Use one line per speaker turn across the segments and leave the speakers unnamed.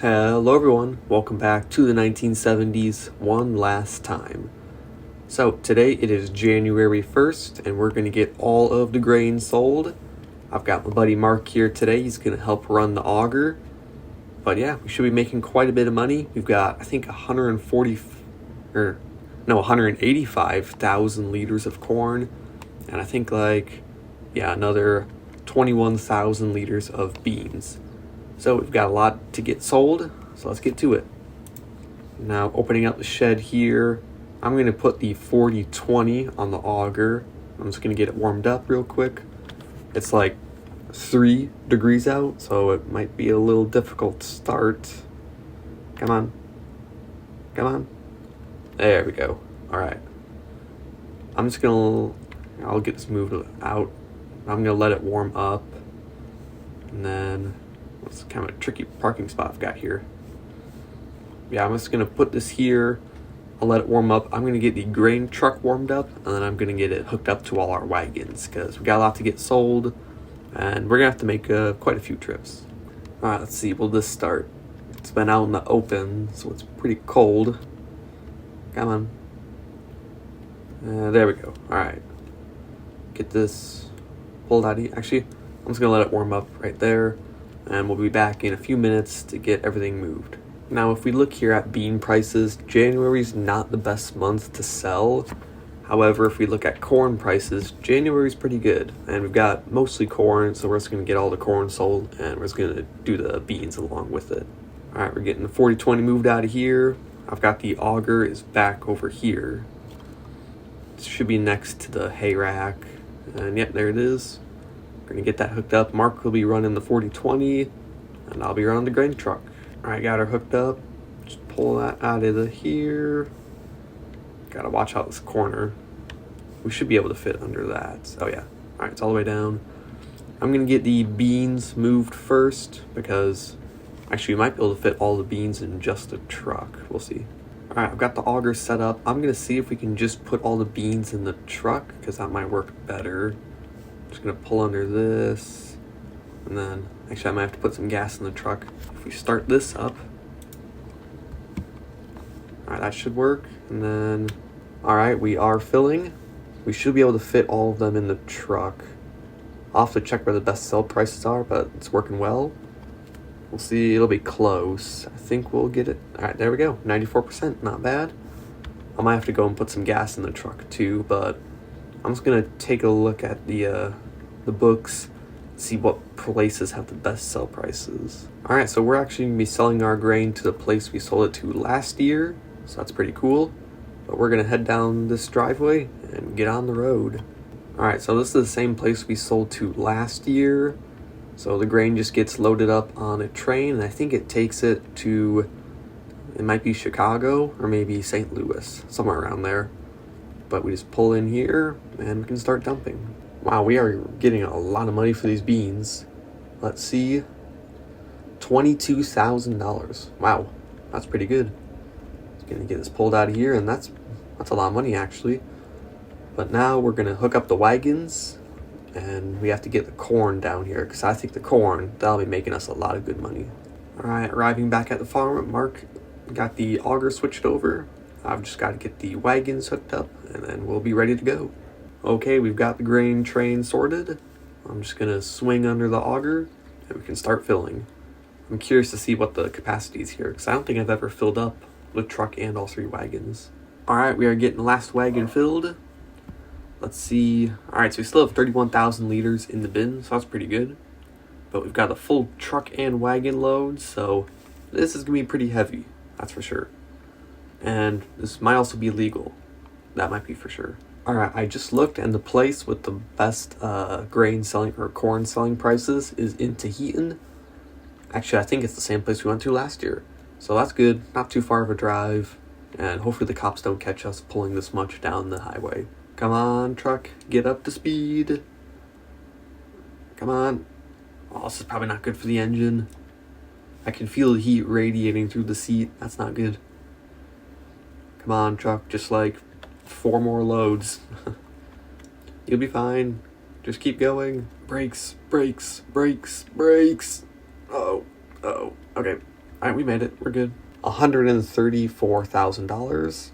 Hello everyone, welcome back to the 1970s one last time. So today it is January 1st and we're going to get all of the grain sold. I've got my buddy Mark here today, he's going to help run the auger. But yeah, we should be making quite a bit of money. We've got I think 185,000 liters of corn and I think another 21,000 liters of beans. So we've got a lot to get sold, so let's get to it. Now opening up the shed here, I'm going to put the 4020 on the auger. I'm just going to get it warmed up real quick. It's like 3 degrees out, so it might be a little difficult to start. Come on. There we go. Alright. I'll get this moved out. I'm going to let it warm up. And then it's kind of a tricky parking spot I've got here. Yeah, I'm just going to put this here. I'll let it warm up. I'm going to get the grain truck warmed up, and then I'm going to get it hooked up to all our wagons, because we got a lot to get sold, and we're going to have to make quite a few trips. Alright, let's see. Will this start? It's been out in the open, so it's pretty cold. Come on. There we go. Alright. Get this pulled out of here. Actually, I'm just going to let it warm up right there. And we'll be back in a few minutes to get everything moved. Now, if we look here at bean prices, January's not the best month to sell. However, if we look at corn prices, January's pretty good. And we've got mostly corn, so we're just going to get all the corn sold, and we're just going to do the beans along with it. Alright, we're getting the 4020 moved out of here. I've got the auger is back over here. It should be next to the hay rack. And yep, there it is. Gonna get that hooked up. Mark will be running the 4020 and I'll be running the grain truck. Alright, got her hooked up. Just pull that out of here. Gotta watch out this corner. We should be able to fit under that. Oh yeah. Alright, it's all the way down. I'm gonna get the beans moved first because actually we might be able to fit all the beans in just a truck. We'll see. Alright, I've got the auger set up. I'm gonna see if we can just put all the beans in the truck because that might work better. Just gonna pull under this, and then actually I might have to put some gas in the truck. If we start this up, alright, that should work. And then, alright, we are filling. We should be able to fit all of them in the truck. I'll have to check where the best sell prices are, but it's working well. We'll see, it'll be close. I think we'll get it. Alright, there we go, 94%, not bad. I might have to go and put some gas in the truck too, but I'm just gonna take a look at the books, see what places have the best sell prices. Alright, so we're actually gonna be selling our grain to the place we sold it to last year, so that's pretty cool. But we're gonna head down this driveway and get on the road. Alright, so this is the same place we sold to last year. So the grain just gets loaded up on a train, and I think it takes it to, it might be Chicago or maybe St. Louis, somewhere around there. But we just pull in here and we can start dumping. Wow, we are getting a lot of money for these beans. Let's see. $22,000. Wow, that's pretty good. Just gonna get this pulled out of here, and that's a lot of money actually. But now we're gonna hook up the wagons, and we have to get the corn down here because I think the corn, that'll be making us a lot of good money. Alright, arriving back at the farm, Mark got the auger switched over. I've just got to get the wagons hooked up, and then we'll be ready to go. Okay, we've got the grain train sorted. I'm just going to swing under the auger, and we can start filling. I'm curious to see what the capacity is here, because I don't think I've ever filled up the truck and all 3 wagons. Alright, we are getting the last wagon filled. Let's see. Alright, so we still have 31,000 liters in the bin, so that's pretty good. But we've got a full truck and wagon load, so this is going to be pretty heavy, that's for sure. And this might also be legal. That might be for sure. Alright, I just looked, and the place with the best grain selling or corn selling prices is in Tahitian. Actually, I think it's the same place we went to last year. So that's good. Not too far of a drive. And hopefully the cops don't catch us pulling this much down the highway. Come on, truck. Get up to speed. Come on. Oh, this is probably not good for the engine. I can feel the heat radiating through the seat. That's not good. Come on, truck, just like 4 more loads. You'll be fine. Just keep going. Brakes, brakes, brakes, brakes. Oh, okay. Alright, we made it. We're good. $134,000.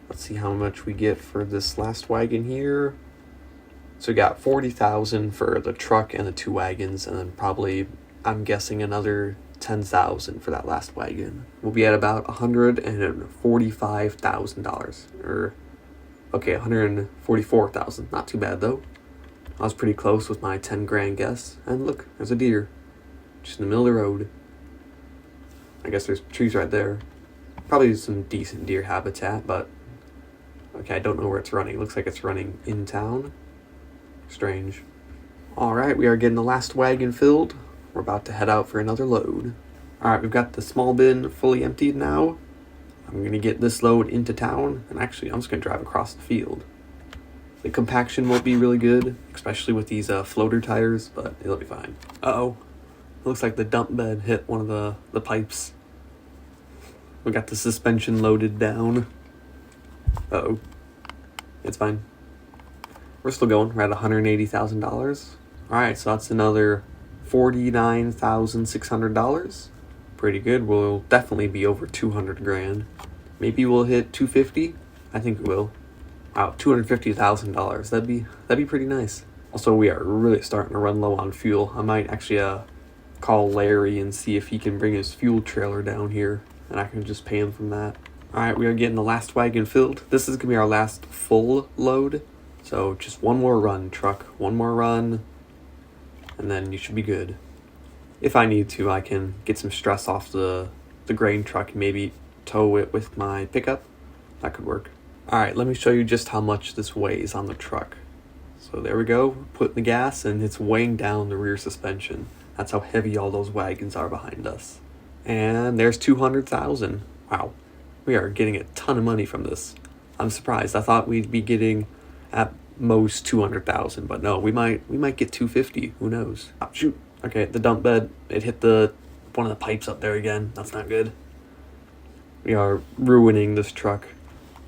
Let's see how much we get for this last wagon here. So we got $40,000 for the truck and the 2 wagons, and then probably, I'm guessing, another $10,000 for that last wagon. We'll be at about $145,000. Or, okay, $144,000. Not too bad though. I was pretty close with my 10 grand guess. And look, there's a deer. Just in the middle of the road. I guess there's trees right there. Probably some decent deer habitat, but okay, I don't know where it's running. It looks like it's running in town. Strange. Alright, we are getting the last wagon filled. We're about to head out for another load. Alright, we've got the small bin fully emptied now. I'm going to get this load into town, and actually I'm just going to drive across the field. The compaction won't be really good, especially with these floater tires, but it'll be fine. Uh-oh. It looks like the dump bed hit one of the pipes. We got the suspension loaded down. Uh-oh. It's fine. We're still going. We're at $180,000. Alright, so that's another $49,600. Pretty good. We'll definitely be over 200 grand. Maybe we'll hit 250. I think we will. Wow, $250,000. That'd be pretty nice. Also, we are really starting to run low on fuel. I might actually call Larry and see if he can bring his fuel trailer down here, and I can just pay him from that. Alright, we are getting the last wagon filled. This is going to be our last full load. So just one more run, truck. One more run, and then you should be good. If I need to, I can get some stress off the grain truck and maybe tow it with my pickup. That could work. Alright, let me show you just how much this weighs on the truck. So there we go, putting the gas, and it's weighing down the rear suspension. That's how heavy all those wagons are behind us. And there's 200,000. Wow, we are getting a ton of money from this. I'm surprised. I thought we'd be getting at most 200,000, but no, we might get 250. Who knows? Oh, shoot. Okay, the dump bed, it hit one of the pipes up there again. That's not good. We are ruining this truck.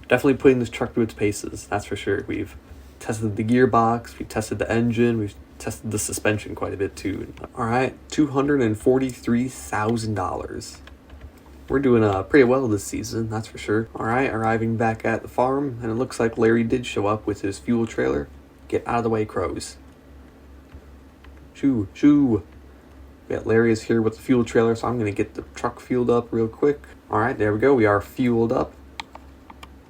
Definitely putting this truck through its paces, that's for sure. We've tested the gearbox, we've tested the engine, we've tested the suspension quite a bit too. Alright, $243,000. We're doing pretty well this season, that's for sure. Alright, arriving back at the farm, and it looks like Larry did show up with his fuel trailer. Get out of the way, crows. Shoo, shoo. Yeah, Larry is here with the fuel trailer, so I'm going to get the truck fueled up real quick. Alright, there we go, we are fueled up.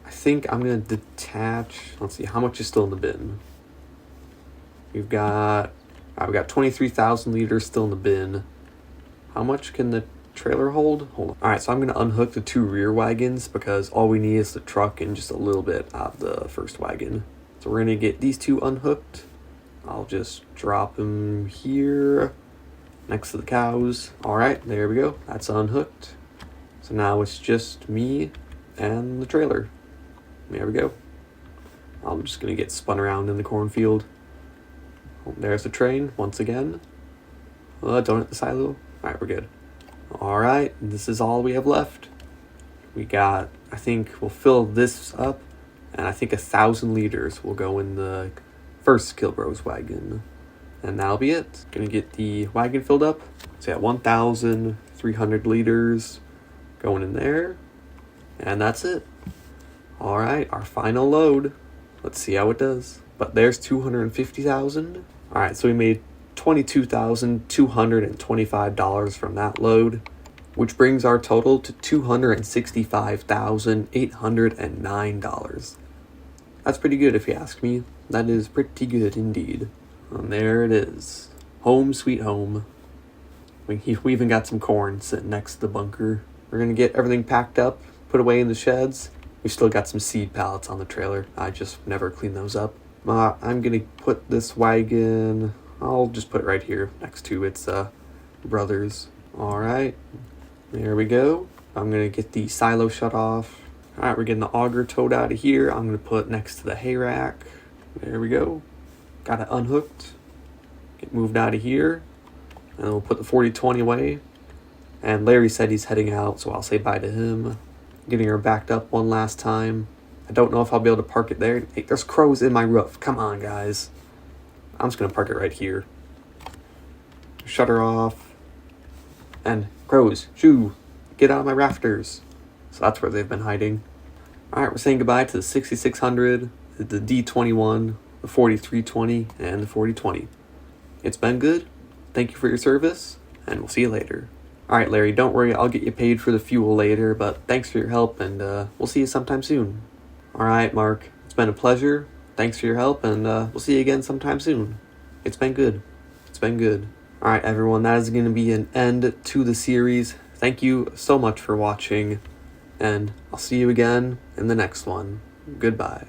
I think I'm going to detach, let's see, how much is still in the bin? We've got 23,000 liters still in the bin. How much can the trailer hold? Hold on. Alright, so I'm going to unhook the 2 rear wagons because all we need is the truck and just a little bit of the first wagon. So we're going to get these 2 unhooked. I'll just drop them here next to the cows. Alright, there we go. That's unhooked. So now it's just me and the trailer. There we go. I'm just going to get spun around in the cornfield. Oh, there's the train once again. Don't hit the silo. Alright, we're good. Alright, this is all we have left. We got, I think we'll fill this up, and I think 1,000 liters will go in the first Kilbros wagon. And that'll be it. Gonna get the wagon filled up. So yeah, 1,300 liters going in there. And that's it. Alright, our final load. Let's see how it does. But there's 250,000. Alright, so we made $22,225 from that load, which brings our total to $265,809. That's pretty good if you ask me. That is pretty good indeed. And there it is. Home sweet home. We even got some corn sitting next to the bunker. We're going to get everything packed up, put away in the sheds. We still got some seed pallets on the trailer. I just never clean those up. I'm going to put this wagon, I'll just put it right here next to its brothers. Alright, there we go. I'm going to get the silo shut off. Alright, we're getting the auger towed out of here. I'm going to put it next to the hay rack. There we go. Got it unhooked. Get moved out of here. And we'll put the 4020 away. And Larry said he's heading out, so I'll say bye to him. Getting her backed up one last time. I don't know if I'll be able to park it there. Hey, there's crows in my roof. Come on, guys. I'm just going to park it right here. Shut her off. And crows, shoo. Get out of my rafters. So that's where they've been hiding. Alright, we're saying goodbye to the 6600, the D21, the 4320, and the 4020. It's been good. Thank you for your service, and we'll see you later. Alright, Larry, don't worry, I'll get you paid for the fuel later, but thanks for your help, and we'll see you sometime soon. Alright, Mark, it's been a pleasure. Thanks for your help, and we'll see you again sometime soon. It's been good. It's been good. Alright, everyone, that is going to be an end to the series. Thank you so much for watching, and I'll see you again in the next one. Goodbye.